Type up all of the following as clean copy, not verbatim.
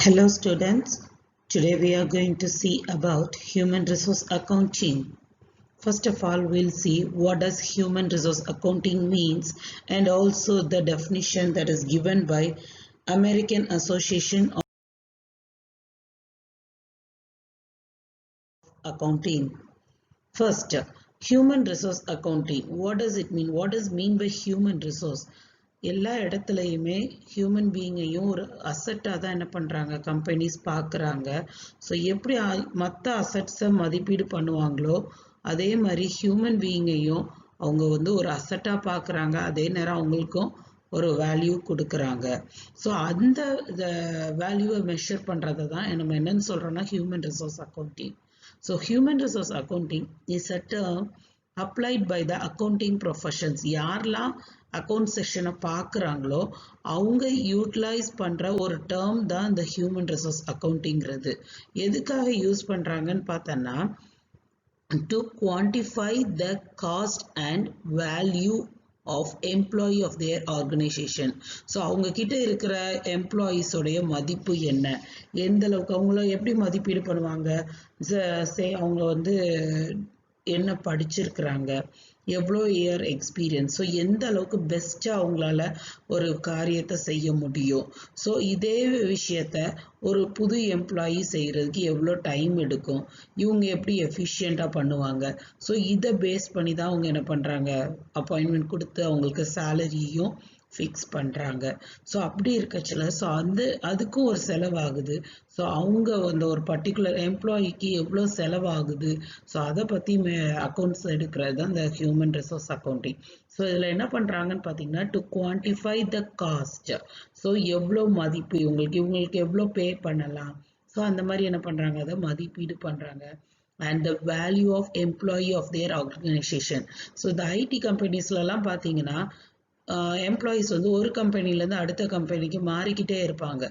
Hello students, today we are going to see about human resource accounting. First of all, we'll see what does human resource accounting means and also the definition that is given by American Association of Accounting. First, human resource accounting. What does it mean? What does mean by human resource? எல்லா இடத்துலையுமே human பீயிங்கையும் ஒரு அசட்டாக தான் என்ன பண்ணுறாங்க companies பார்க்குறாங்க. So எப்படி மற்ற அசட்ஸை மதிப்பீடு பண்ணுவாங்களோ அதே மாதிரி ஹியூமன் பீயிங்கையும் அவங்க வந்து ஒரு அசட்டாக பார்க்குறாங்க. அதே நேரம் அவங்களுக்கும் ஒரு வேல்யூ கொடுக்குறாங்க. ஸோ அந்த வேல்யூவை மெஷர் பண்ணுறதை தான் நம்ம என்னன்னு சொல்கிறோம்னா human resource accounting. So human resource accounting is a term applied by the accounting professions. யாரெல்லாம் அக்கௌண்ட் செக்ஷனை பார்க்குறாங்களோ அவங்க யூட்டிலைஸ் பண்ணுற ஒரு டேர்ம் தான் இந்த ஹியூமன் ரிசோர்ஸ் அக்கௌண்டிங்கிறது. எதுக்காக யூஸ் பண்ணுறாங்கன்னு பார்த்தோன்னா to quantify the cost and value of employee of their organization. So அவங்க கிட்ட இருக்கிற எம்ப்ளாயீஸோடைய மதிப்பு என்ன, எந்த அளவுக்கு அவங்கள எப்படி மதிப்பீடு பண்ணுவாங்க, அவங்க வந்து என்ன படிச்சிருக்கிறாங்க, எவ்வளோ இயர் எக்ஸ்பீரியன்ஸ், ஸோ எந்த அளவுக்கு பெஸ்ட்டாக அவங்களால ஒரு காரியத்தை செய்ய முடியும். ஸோ இதே விஷயத்த ஒரு புது எம்ப்ளாயி செய்கிறதுக்கு எவ்வளோ டைம் எடுக்கும், இவங்க எப்படி எஃபிஷியண்ட்டாக பண்ணுவாங்க. ஸோ இதை பேஸ் பண்ணி தான் அவங்க என்ன பண்ணுறாங்க அப்பாயின்மெண்ட் கொடுத்து அவங்களுக்கு சேலரியும் ஃபிக்ஸ் பண்ணுறாங்க. ஸோ அப்படி இருக்கச்சில் ஸோ அதுக்கும் ஒரு செலவாகுது. ஸோ அவங்க அந்த ஒரு பர்டிகுலர் எம்ப்ளாயிக்கு எவ்வளோ செலவாகுது, ஸோ அதை பற்றி அக்கௌண்ட்ஸ் எடுக்கிறது தான் இந்த ஹியூமன் ரிசோர்ஸ் அக்கௌண்டிங். ஸோ இதில் என்ன பண்ணுறாங்கன்னு பார்த்தீங்கன்னா to quantify the cost. So எவ்வளோ மதிப்பு இவங்களுக்கு எவ்வளோ பே பண்ணலாம், ஸோ அந்த மாதிரி என்ன பண்ணுறாங்க அதை மதிப்பீடு பண்ணுறாங்க. And the value of employee of their organization. So இந்த ஐடி கம்பெனிஸ்லாம் பார்த்தீங்கன்னா எம்ப்ளாயீஸ் வந்து ஒரு கம்பெனிலேருந்து அடுத்த கம்பெனிக்கு மாறிக்கிட்டே இருப்பாங்க.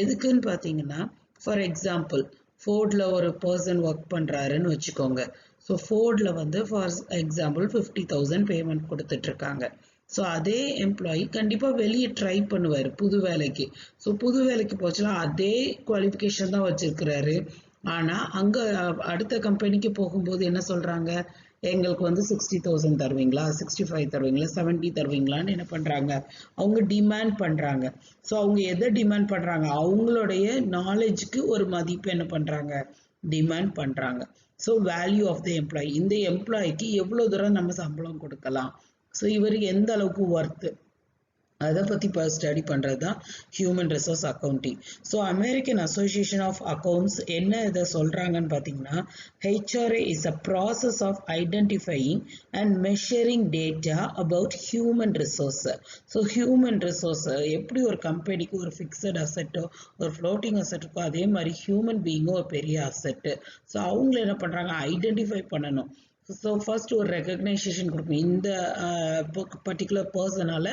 எதுக்குன்னு பார்த்தீங்கன்னா ஃபார் எக்ஸாம்பிள் ஃபோர்டில் ஒரு பர்சன் ஒர்க் பண்ணுறாருன்னு வச்சுக்கோங்க. ஸோ ஃபோர்டில் வந்து ஃபார் எக்ஸாம்பிள் 50,000 பேமெண்ட் கொடுத்துட்ருக்காங்க. ஸோ அதே எம்ப்ளாயி கண்டிப்பாக வெளியே ட்ரை பண்ணுவார் புது வேலைக்கு. ஸோ புது வேலைக்கு போச்சுன்னா அதே குவாலிஃபிகேஷன் தான் வச்சுருக்கிறாரு. ஆனால் அங்கே அடுத்த கம்பெனிக்கு போகும்போது என்ன சொல்கிறாங்க, எங்களுக்கு வந்து 60,000 தருவீங்களா, 65 தருவீங்களா, 70 தருவீங்களான்னு என்ன பண்ணுறாங்க அவங்க டிமாண்ட் பண்ணுறாங்க. ஸோ அவங்க எதை டிமாண்ட் பண்ணுறாங்க, அவங்களுடைய நாலேஜுக்கு ஒரு மதிப்பு என்ன பண்ணுறாங்க டிமாண்ட் பண்ணுறாங்க. So value of the employee, இந்த எம்ப்ளாய்க்கு எவ்வளோ தூரம் நம்ம சம்பளம் கொடுக்கலாம், ஸோ இவருக்கு எந்த அளவுக்கு ஒர்த்து, அதை பற்றி இப்போ ஸ்டடி பண்ணுறது தான் human resource accounting. So American association of accounts என்ன இதை சொல்கிறாங்கன்னு பார்த்தீங்கன்னா HRA is a process of identifying and measuring data about human resource. So human resource எப்படி ஒரு கம்பெனிக்கு ஒரு ஃபிக்ஸட் அசெட்டோ ஒரு ஃப்ளோட்டிங் அசெட்டுக்கோ அதே மாதிரி ஹியூமன் பீயிங்கும் ஒரு பெரிய அசெட்டு. ஸோ அவங்கள என்ன பண்ணுறாங்க ஐடென்டிஃபை பண்ணணும். ஸோ ஃபர்ஸ்ட் ஒரு ரெகக்னைசேஷன் கொடுக்கணும், இந்த பர்டிகுலர் பர்சனால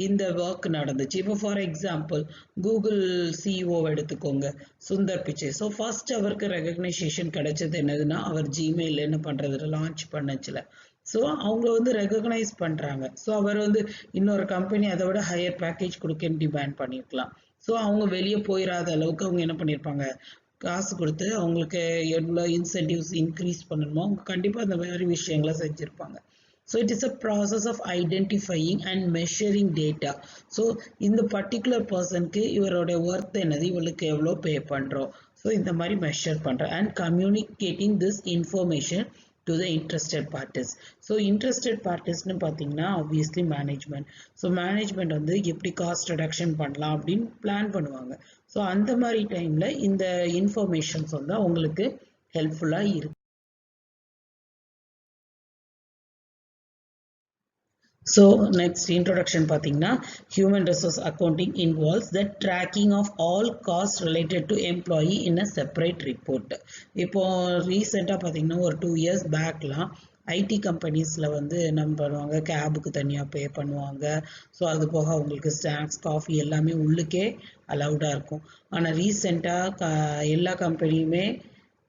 இந்த ஒர்க் நடந்துச்சு. இப்போ ஃபார் எக்ஸாம்பிள் கூகுள் சிஇஓ எடுத்துக்கோங்க சுந்தர் பிச்சை. ஸோ ஃபர்ஸ்ட் அவருக்கு ரெகக்னைசேஷன் கிடைச்சது என்னதுன்னா அவர் ஜிமெயில் என்ன பண்ணுறது லான்ச் பண்ணச்சுல. ஸோ அவங்க வந்து ரெகக்னைஸ் பண்ணுறாங்க. ஸோ அவர் வந்து இன்னொரு கம்பெனி அதை விட ஹையர் பேக்கேஜ் கொடுக்கன்னு டிமாண்ட் பண்ணியிருக்கலாம். ஸோ அவங்க வெளியே போயிடாத அளவுக்கு அவங்க என்ன பண்ணியிருப்பாங்க காசு கொடுத்து அவங்களுக்கு எவ்வளோ இன்சென்டிவ்ஸ் இன்க்ரீஸ் பண்ணணுமோ அவங்க கண்டிப்பாக அந்த மாதிரி விஷயங்களை செஞ்சுருப்பாங்க. So it is a process of identifying and measuring data. So இந்த பர்டிகுலர் பர்சனுக்கு இவருடைய ஒர்த் என்னது, இவளுக்கு எவ்வளோ பே பண்ணுறோம், ஸோ இந்த மாதிரி மெஷர் பண்ணுறேன் and communicating this information to the interested parties. So interested parties னு பார்த்தீங்கன்னா obviously management. ஸோ மேனேஜ்மெண்ட் வந்து எப்படி காஸ்ட் ரிடக்ஷன் பண்ணலாம் அப்படின்னு பிளான் பண்ணுவாங்க. ஸோ அந்த மாதிரி டைமில் இந்த இன்ஃபர்மேஷன்ஸ் வந்து அவங்களுக்கு ஹெல்ப்ஃபுல்லாக இருக்கு. So next introduction பார்த்தீங்கன்னா human resource accounting involves the tracking of all costs related to employee in a separate report. இப்போ ரீசெண்டாக பார்த்தீங்கன்னா ஒரு 2 years பேக்லாம் ஐடி கம்பெனிஸில் வந்து என்ன பண்ணுவாங்க கேபுக்கு தனியாக பே பண்ணுவாங்க. ஸோ அது போக அவங்களுக்கு ஸ்நாக்ஸ் காஃபி எல்லாமே உள்ளுக்கே அலவுடாக இருக்கும். ஆனால் ரீசெண்டாக எல்லா கம்பெனியுமே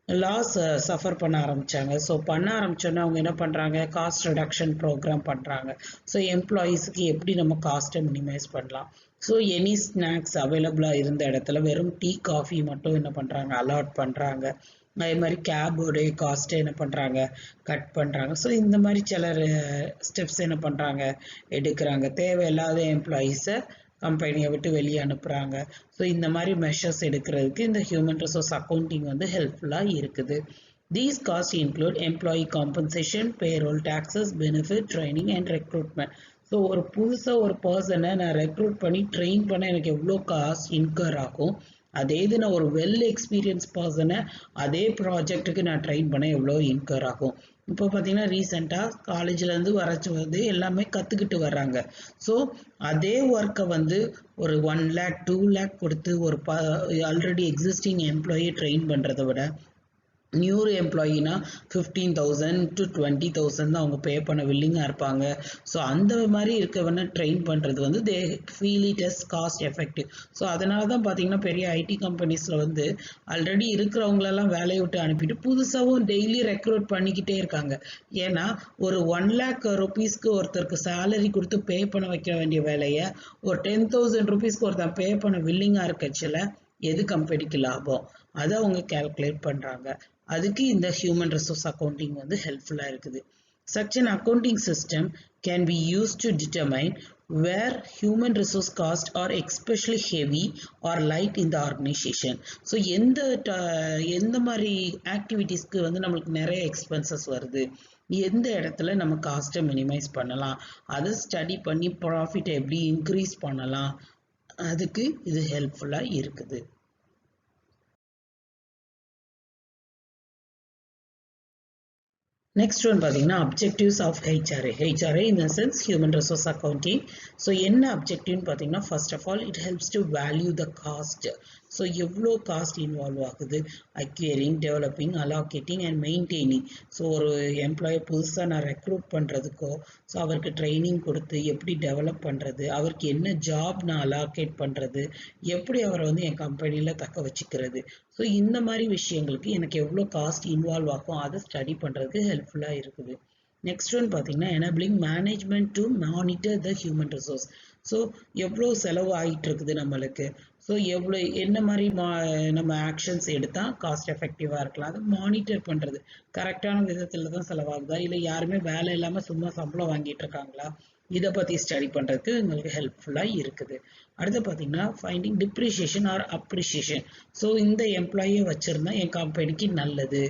லாஸ் சஃபர் பண்ண ஆரம்பிச்சாங்க. ஸோ பண்ண ஆரம்பிச்சோன்னா அவங்க என்ன பண்ணுறாங்க, காஸ்ட் ரிடக்ஷன் ப்ரோக்ராம் பண்ணுறாங்க. ஸோ எம்ப்ளாயீஸுக்கு எப்படி நம்ம காஸ்ட்டை மினிமைஸ் பண்ணலாம். ஸோ எனி ஸ்நாக்ஸ் அவைலபிளாக இருந்த இடத்துல வெறும் டீ காஃபி மட்டும் என்ன பண்ணுறாங்க, அலாட் பண்ணுறாங்க. அதே மாதிரி கேபோடைய காஸ்ட்டை என்ன பண்ணுறாங்க, கட் பண்ணுறாங்க. ஸோ இந்த மாதிரி சில ஸ்டெப்ஸ் என்ன பண்ணுறாங்க, எடுக்கிறாங்க. தேவையில்லாத எம்ப்ளாயீஸை கம்பெனியை விட்டு வெளியே அனுப்புகிறாங்க. ஸோ இந்த மாதிரி மெஷர்ஸ் எடுக்கிறதுக்கு இந்த ஹியூமன் ரிசோர்ஸ் அக்கௌண்டிங் வந்து ஹெல்ப்ஃபுல்லாக இருக்குது. These costs include employee compensation, payroll taxes, benefit, training and recruitment. So ஒரு புதுசாக ஒரு பர்சனை நான் ரெக்ரூட் பண்ணி ட்ரெயின் பண்ண எனக்கு எவ்வளோ காஸ்ட் இன்கர் ஆகும். அதே இது நான் ஒரு வெல் எக்ஸ்பீரியன்ஸ் பர்சனை அதே ப்ராஜெக்ட்டுக்கு நான் ட்ரெயின் பண்ண எவ்வளோ இன்கர் ஆகும். இப்போ பார்த்தீங்கன்னா ரீசெண்டாக காலேஜ்லேருந்து வரச்சு வந்து எல்லாமே கற்றுக்கிட்டு வர்றாங்க. ஸோ அதே ஒர்க்கை வந்து ஒரு 1 lakh 2 lakh கொடுத்து ஒரு ஆல்ரெடி எக்ஸிஸ்டிங் எம்ப்ளாயி ட்ரெயின் பண்ணுறதை விட நியூ எம்ப்ளாயினா 15,000 to 20,000 தான் அவங்க பே பண்ண வில்லிங்காக இருப்பாங்க. ஸோ அந்த மாதிரி இருக்கவனை ட்ரெயின் பண்ணுறது வந்து they feel it is cost effective. So அதனால தான் பார்த்தீங்கன்னா பெரிய ஐடி கம்பெனிஸில் வந்து ஆல்ரெடி இருக்கிறவங்களெல்லாம் வேலையை விட்டு அனுப்பிட்டு புதுசாகவும் டெய்லி ரெக்ரூட் பண்ணிக்கிட்டே இருக்காங்க. ஏன்னா ஒரு 1 lakh rupeesக்கு ஒருத்தருக்கு சேலரி கொடுத்து பே பண்ண வைக்க வேண்டிய வேலையை ஒரு 10,000 rupeesக்கு ஒருத்தர் பே பண்ண வில்லிங்காக இருக்கச்சில் எது கம்பெனிக்கு லாபம், அதை அவங்க கால்குலேட் பண்ணுறாங்க. அதுக்கு இந்த ஹியூமன் ரிசோர்ஸ் அக்கௌண்டிங் வந்து ஹெல்ப்ஃபுல்லாக இருக்குது. Such an accounting system can be used to determine where human resource costs are especially heavy or light in the organization. So எந்த மாதிரி ஆக்டிவிட்டீஸ்க்கு வந்து நம்மளுக்கு நிறைய எக்ஸ்பென்சஸ் வருது, எந்த இடத்துல நம்ம காஸ்ட்டை மினிமைஸ் பண்ணலாம், அதை ஸ்டடி பண்ணி ப்ராஃபிட்டை எப்படி இன்க்ரீஸ் பண்ணலாம், அதுக்கு இது ஹெல்ப்ஃபுல்லாக இருக்குது. நெக்ஸ்ட் ஒன் பார்த்தீங்கன்னா objectives of HRA. HRA in the sense human resource accounting. So என்ன அப்ஜெக்டிவ்னு பார்த்தீங்கன்னா first of all it helps to value the cost. So எவ்வளோ காஸ்ட் இன்வால்வ் ஆகுது, acquiring, developing, allocating and maintaining. So ஒரு employee புதுசாக நான் recruit பண்ணுறதுக்கோ, so அவருக்கு ட்ரைனிங் கொடுத்து எப்படி டெவலப் பண்ணுறது, அவருக்கு என்ன ஜாப் நான் அலாகேட் பண்ணுறது, எப்படி அவரை வந்து என் கம்பெனியில் தக்க வச்சுக்கிறது. ஸோ இந்த மாதிரி விஷயங்களுக்கு எனக்கு எவ்வளோ காஸ்ட் இன்வால்வ் ஆகும் அதை ஸ்டடி பண்ணுறதுக்கு ஹெல்ப்ஃபுல்லாக இருக்குது. நெக்ஸ்ட் ஒன் பார்த்தீங்கன்னா enabling management to monitor the human resource. So எவ்வளோ செலவு ஆகிட்டு இருக்குது நம்மளுக்கு, ஸோ எவ்வளோ என்ன மாதிரி நம்ம ஆக்ஷன்ஸ் எடுத்தால் காஸ்ட் எஃபெக்டிவாக இருக்கலாம், அதை மானிட்டர் பண்ணுறது. கரெக்டான விதத்தில் தான் செலவாகுதா, இல்லை யாருமே வேலை இல்லாமல் சும்மா சம்பளம் வாங்கிட்டு இருக்காங்களா, இதை பற்றி ஸ்டடி பண்ணுறதுக்கு உங்களுக்கு ஹெல்ப்ஃபுல்லாக இருக்குது. அடுத்து பார்த்தீங்கன்னா finding depreciation or appreciation. So இந்த எம்ப்ளாயியை வச்சுருந்தா என் கம்பெனிக்கு நல்லது,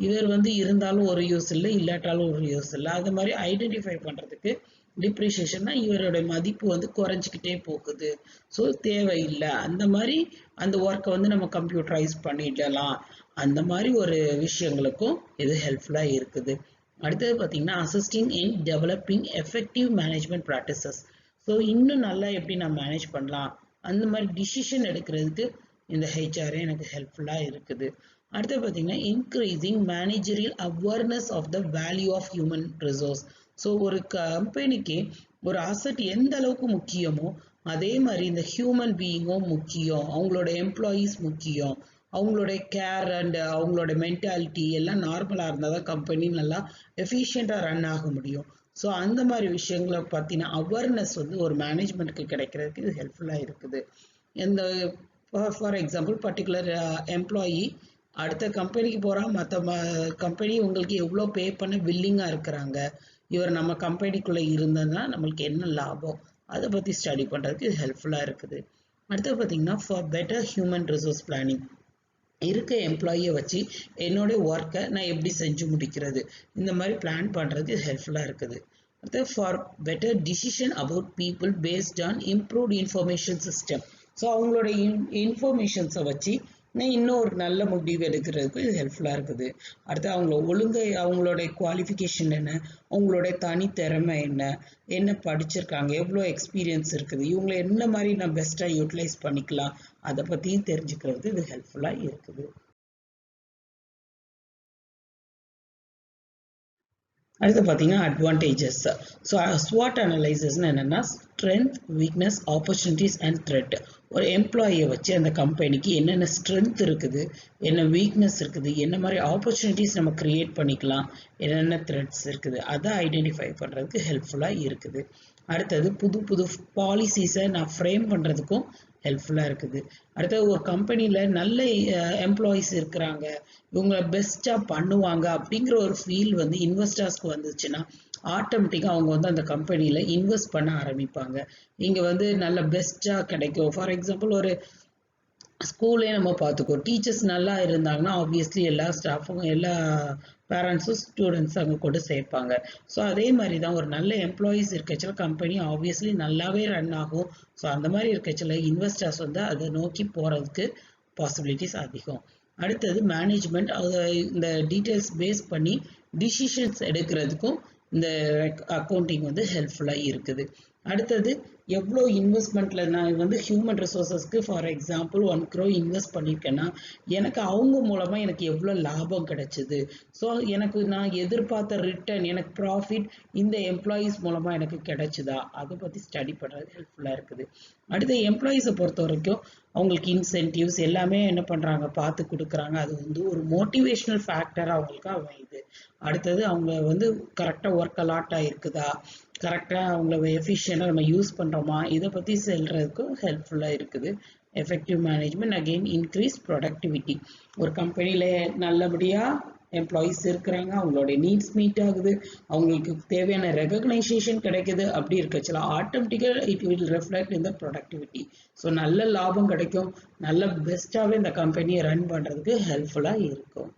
இவர் வந்து இருந்தாலும் ஒரு யூஸ் இல்லை, இல்லாட்டாலும் ஒரு யூஸ் இல்லை, அது மாதிரி ஐடென்டிஃபை பண்ணுறதுக்கு டிப்ரிஷியேஷன்னா இவரோட மதிப்பு வந்து குறைஞ்சிக்கிட்டே போகுது, ஸோ தேவையில்லை, அந்த மாதிரி அந்த ஒர்க்கை வந்து நம்ம கம்ப்யூட்டரைஸ் பண்ணிடலாம். அந்த மாதிரி ஒரு விஷயங்களுக்கும் இது ஹெல்ப்ஃபுல்லாக இருக்குது. அடுத்தது பார்த்தீங்கன்னா அசிஸ்டிங் இன் developing effective management practices. So இன்னும் நல்லா எப்படி நான் மேனேஜ் பண்ணலாம், அந்த மாதிரி டிசிஷன் எடுக்கிறதுக்கு இந்த ஹெச்ஆர்ஏ எனக்கு ஹெல்ப்ஃபுல்லாக இருக்குது. அடுத்து பார்த்தீங்கன்னா increasing managerial awareness of the value of human resource. So ஒரு கம்பெனிக்கு ஒரு அசட் எந்த அளவுக்கு முக்கியமோ அதே மாதிரி இந்த ஹியூமன் பீயிங்கும் முக்கியம், அவங்களோட எம்ப்ளாயீஸ் முக்கியம், அவங்களுடைய கேர் அண்ட் அவங்களோட மென்டாலிட்டி எல்லாம் நார்மலாக இருந்தால் தான் கம்பெனி நல்லா எஃபிஷியண்ட்டாக ரன் ஆக முடியும். ஸோ அந்த மாதிரி விஷயங்களை பற்றின அவேர்னஸ் வந்து ஒரு மேனேஜ்மெண்ட்டுக்கு கிடைக்கிறதுக்கு இது ஹெல்ப்ஃபுல்லாக இருக்குது. இந்த ஃபார் எக்ஸாம்பிள் பர்டிகுலர் எம்ப்ளாயி அடுத்த கம்பெனிக்கு போகிறான், மற்ற கம்பெனி உங்களுக்கு எவ்வளோ பே பண்ண வில்லிங்காக இருக்கிறாங்க, இவர் நம்ம கம்பெனிக்குள்ளே இருந்ததுன்னா நம்மளுக்கு என்ன லாபம், அதை பற்றி ஸ்டடி பண்ணுறதுக்கு இது ஹெல்ப்ஃபுல்லாக இருக்குது. அடுத்து பார்த்தீங்கன்னா for better human resource planning. இருக்க எம்ப்ளாயியை வச்சு என்னோட ஒர்க்கை நான் எப்படி செஞ்சு முடிக்கிறது, இந்த மாதிரி பிளான் பண்ணுறது ஹெல்ப்ஃபுல்லாக இருக்குது. அடுத்து for better decision about people based on improved information system. So அவங்களோட இன்ஃபர்மேஷன்ஸை வச்சு நான் இன்னும் ஒரு நல்ல முடிவு எடுக்கிறதுக்கு இது ஹெல்ப்ஃபுல்லாக இருக்குது. அடுத்து அவங்களோட குவாலிஃபிகேஷன் என்ன, அவங்களோட தனித்திறமை என்ன, என்ன படிச்சிருக்காங்க, எவ்வளோ எக்ஸ்பீரியன்ஸ் இருக்குது, இவங்களை என்ன மாதிரி நான் பெஸ்ட்டாக யூட்டிலைஸ் பண்ணிக்கலாம், அதை பற்றியும் தெரிஞ்சுக்கிறது இது ஹெல்ப்ஃபுல்லாக இருக்குது. அடுத்து பார்த்தீங்கன்னா அட்வான்டேஜஸ். ஸோ SWOT அனலைசிஸ்னு என்னென்னா strength, weakness, opportunities and thread. ஒரு எம்ப்ளாயியை வச்சு அந்த கம்பெனிக்கு என்னென்ன ஸ்ட்ரென்த் இருக்குது, என்ன வீக்னஸ் இருக்குது, என்ன மாதிரி ஆப்பர்ச்சுனிட்டிஸ் நம்ம கிரியேட் பண்ணிக்கலாம், என்னென்ன த்ரெட்ஸ் இருக்குது, அதை ஐடென்டிஃபை பண்ணுறதுக்கு ஹெல்ப்ஃபுல்லாக இருக்குது. அடுத்தது புது புது பாலிசிஸை நான் ஃப்ரேம் பண்ணுறதுக்கும் ஹெல்ப்ஃபுல்லாக இருக்குது. அடுத்தது ஒரு கம்பெனியில் நல்ல எம்ப்ளாயீஸ் இருக்கிறாங்க, இவங்க பெஸ்ட்டாக பண்ணுவாங்க அப்படிங்கிற ஒரு ஃபீல் வந்து இன்வெஸ்டர்ஸ்க்கு வந்துச்சுன்னா ஆட்டோமேட்டிக்காக அவங்க வந்து அந்த கம்பெனியில் இன்வெஸ்ட் பண்ண ஆரம்பிப்பாங்க. இங்கே வந்து நல்ல பெஸ்ட்டாக கிடைக்கும். ஃபார் எக்ஸாம்பிள் ஒரு ஸ்கூலே நம்ம பார்த்துக்கோ, டீச்சர்ஸ் நல்லா இருந்தாங்கன்னா ஆப்வியஸ்லி எல்லா ஸ்டாஃபும் எல்லா பேரண்ட்ஸும் ஸ்டூடெண்ட்ஸ் அங்கே கொண்டு சேர்ப்பாங்க. ஸோ அதே மாதிரி தான் ஒரு நல்ல எம்ப்ளாயீஸ் இருக்கச்சில் கம்பெனி ஆப்வியஸ்லி நல்லாவே ரன் ஆகும். ஸோ அந்த மாதிரி இருக்கச்சில் இன்வெஸ்டர்ஸ் வந்து அதை நோக்கி போகிறதுக்கு பாசிபிலிட்டிஸ் அதிகம். அடுத்தது மேனேஜ்மெண்ட், இந்த டீட்டெயில்ஸ் பேஸ் பண்ணி டிசிஷன்ஸ் எடுக்கிறதுக்கும் இந்த அக்கௌண்டிங் வந்து ஹெல்ப்ஃபுல்லாக இருக்குது. அடுத்தது எவ்வளோ இன்வெஸ்ட்மெண்ட்டில் நான் வந்து ஹியூமன் ரிசோர்ஸஸ்க்கு ஃபார் எக்ஸாம்பிள் 1 crore இன்வெஸ்ட் பண்ணியிருக்கேன்னா எனக்கு அவங்க மூலமாக எனக்கு எவ்வளோ லாபம் கிடைச்சிது, ஸோ எனக்கு நான் எதிர்பார்த்த ரிட்டர்ன், எனக்கு ப்ராஃபிட் இந்த எம்ப்ளாயீஸ் மூலமாக எனக்கு கிடைச்சிதா, அதை பற்றி ஸ்டடி பண்ணுறது ஹெல்ப்ஃபுல்லாக இருக்குது. அடுத்து எம்ப்ளாயீஸை பொறுத்த வரைக்கும் அவங்களுக்கு இன்சென்டிவ்ஸ் எல்லாமே என்ன பண்ணுறாங்க பார்த்து கொடுக்குறாங்க. அது வந்து ஒரு மோட்டிவேஷ்னல் ஃபேக்டர் அவங்களுக்கு அமையுது. அடுத்தது அவங்க வந்து கரெக்டாக ஒர்க் அலாட்டாக இருக்குதா, கரெக்டாக அவங்கள எஃபிஷியண்டாக நம்ம யூஸ் பண்ணுறோமா, இதை பற்றி செல்றதுக்கும் ஹெல்ப்ஃபுல்லாக இருக்குது. Effective management again increase productivity. ஒரு கம்பெனியில் நல்லபடியாக எம்ப்ளாயீஸ் இருக்கிறாங்க, அவங்களுடைய நீட்ஸ் மீட் ஆகுது, அவங்களுக்கு தேவையான ரெகக்னைசேஷன் கிடைக்குது, அப்படி இருக்கச்சுல ஆட்டோமேட்டிக்காக இட் வில் ரெஃப்ளெக்ட் இந்த ப்ரொடக்டிவிட்டி. ஸோ நல்ல லாபம் கிடைக்கும், நல்ல பெஸ்ட்டாகவே இந்த கம்பெனியை ரன் பண்ணுறதுக்கு ஹெல்ப்ஃபுல்லாக இருக்கும்.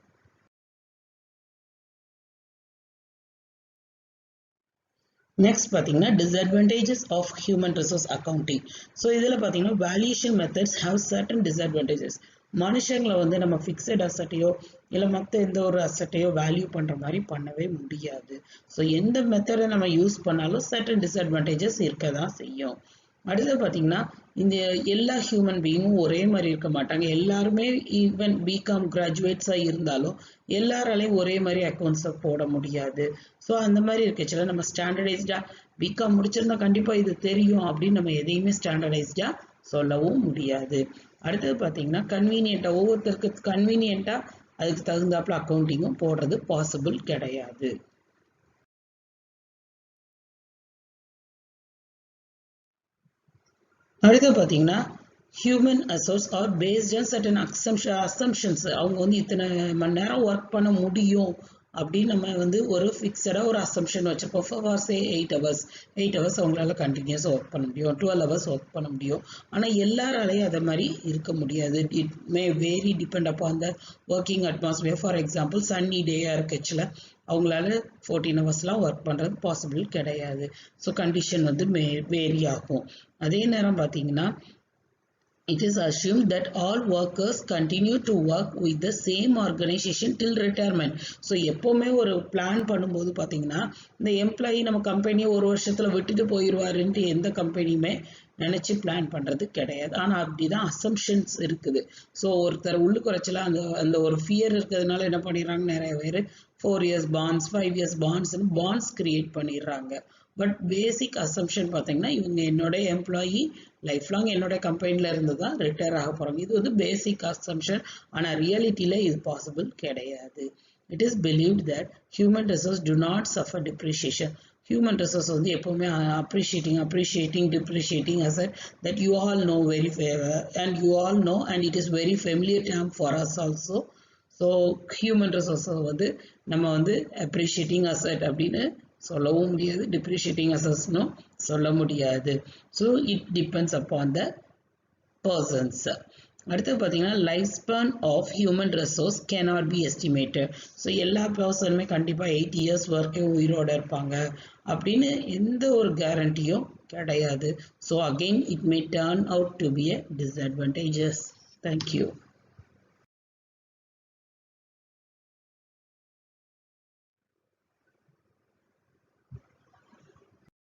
நெக்ஸ்ட் பார்த்தீங்கன்னா disadvantages of human resource accounting. So இதில் பார்த்தீங்கன்னா valuation methods have certain disadvantages. மனுஷங்களை வந்து நம்ம ஃபிக்ஸட் அசட்டையோ இல்லை மற்ற எந்த ஒரு அசட்டையோ வேல்யூ பண்ணுற மாதிரி பண்ணவே முடியாது. ஸோ எந்த மெத்தடை நம்ம யூஸ் பண்ணாலும் சர்டன் டிஸ்அட்வான்டேஜஸ் இருக்க தான் செய்யும். அடுத்து பார்த்தீங்கன்னா இந்த எல்லா ஹியூமன் பீயிங்கும் ஒரே மாதிரி இருக்க மாட்டாங்க. எல்லாருமே ஈவன் பிகாம் கிராஜுவேட்ஸாக இருந்தாலும் எல்லாராலையும் ஒரே மாதிரி அக்கௌண்ட்ஸை போட முடியாது. ஸோ அந்த மாதிரி இருக்கச்சுல நம்ம ஸ்டாண்டர்டைஸ்டாக பிகாம் முடிச்சிருந்தா கண்டிப்பாக இது தெரியும் அப்படின்னு நம்ம எதையுமே ஸ்டாண்டர்டைஸ்டாக சொல்லவும் முடியாது. அடுத்தது பார்த்தீங்கன்னா கன்வீனியண்ட்டாக ஒவ்வொருத்தருக்கு கன்வீனியண்ட்டாக அதுக்கு தகுந்தாப்புல அக்கௌண்டிங்கும் போடுறது பாசிபிள் கிடையாது. அடுத்து பார்த்தீங்கன்னா human resources are based on certain assumptions. அவங்க வந்து இத்தனை மணி நேரம் ஒர்க் பண்ண முடியும் அப்படின்னு நம்ம வந்து ஒரு ஃபிக்ஸடாக ஒரு அசம்ஷன் வச்சுருப்போம். ஃபார் சே 8 hours அவங்களால கண்டினியூஸாக ஒர்க் பண்ண முடியும், 12 hours ஒர்க் பண்ண முடியும். ஆனால் எல்லாராலையும் அதை மாதிரி இருக்க முடியாது. It may very depend upon the working atmosphere. For example sunny டேயாக இருக்கச்சுல அவங்களால 14 hours ஒர்க் பண்ணுறது பாசிபிள் கிடையாது. ஸோ கண்டிஷன் வந்து வேரி ஆகும். அதே நேரம் பார்த்தீங்கன்னா it is assumed that all workers continue to work with the same organization till retirement. So எப்போவுமே ஒரு பிளான் பண்ணும்போது பார்த்தீங்கன்னா இந்த எம்ப்ளாயி நம்ம கம்பெனியை ஒரு வருஷத்தில் விட்டுட்டு போயிடுவாருன்ட்டு எந்த கம்பெனியுமே நினச்சி பிளான் பண்ணுறது கிடையாது. ஆனால் அப்படி தான் அசம்ஷன்ஸ் இருக்குது. ஸோ ஒருத்தர் உள்ளு குறைச்சலாம் அந்த ஒரு ஃபியர் இருக்கிறதுனால என்ன பண்ணிடுறாங்க, நிறைய பேர் 4 years bonds 5 years bondsன்னு பாண்ட்ஸ் கிரியேட் பண்ணிடுறாங்க. பட் பேசிக் அசம்ஷன் பார்த்தீங்கன்னா இவங்க என்னோட எம்ப்ளாயி லைஃப் லாங் என்னோட கம்பெனியில் இருந்து தான் ரிட்டையர் ஆக போகிறாங்க. இது வந்து பேசிக் அசம்ஷன். ஆனால் ரியாலிட்டியில் இது பாசிபிள் கிடையாது. It is believed that human resource to not suffer depreciation. Human resource வந்து எப்போவுமே depreciating asset that you all know and it is very familiar term for us also. So human ரிசோர்ஸை வந்து நம்ம வந்து appreciating asset அப்படின்னு சொல்லவும் முடியாது, depreciating assetsனும் சொல்ல முடியாது. So it depends upon the persons. அடுத்து பார்த்தீங்கன்னா life span of human resource cannot be estimated. So எல்லா பர்சனுமே கண்டிப்பாக 8 years வரைக்கும் உயிரோடு இருப்பாங்க அப்படின்னு எந்த ஒரு கேரண்டியும் கிடையாது. So again it may turn out to be a disadvantages. Thank you.